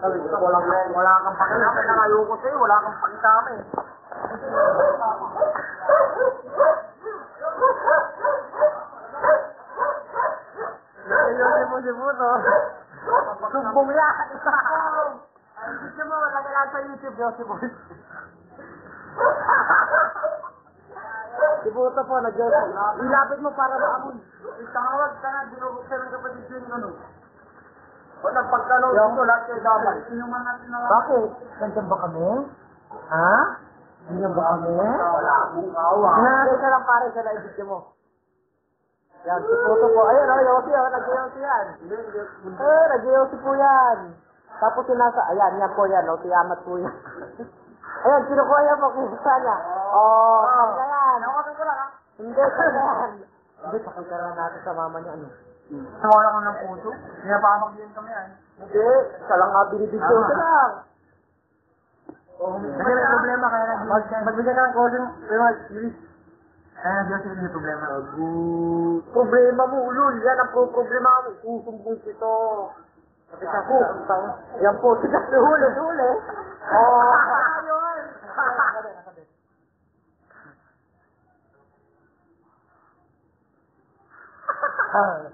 Wala kang pakilama. Ayoko sa'yo, wala kang pakilama eh. Ayun si Puto. Sumbong yan. Gusto mo, lagyan sa YouTube yung si Puto. Si Puto po, nag-joke. Ilapit mo para maamoy. Itawag ka na, dinubuksan ng kapatid yung ano. O nagpagkalaw dito, lahat kayo dapat. Bakit? Nandiyan ba kami? Ha? Nandiyan ba kami? Wala akong kawa. Hinanapit ka lang pare sa naibigyan mo. Yan, si Puto po. Ayun, Yossi, nag-Yossi yan. Nag-Yossi po yan. Tapos sinasa, ayan, yan po yan, tiyamat po yan. Ayan, kinukuha niya po, kinukuha niya. Kaya yan. Nawakan ko lang, ha? Hindi, kaya yan. Hindi, pakikaroon natin sa mama niya, ano. Nawala ko ng puso? Pinapamagyan kami, ay. Hindi, siya lang nga binibigyan ko lang. Kasi may problema, kaya magbigyan ka ng closing, pero Luis. Kaya nag-Yossi may problema. Problema mo, ulul. Yan ang problema mo. Susumbong ito. Sabi ka po. Yan po. Huli. Ayun.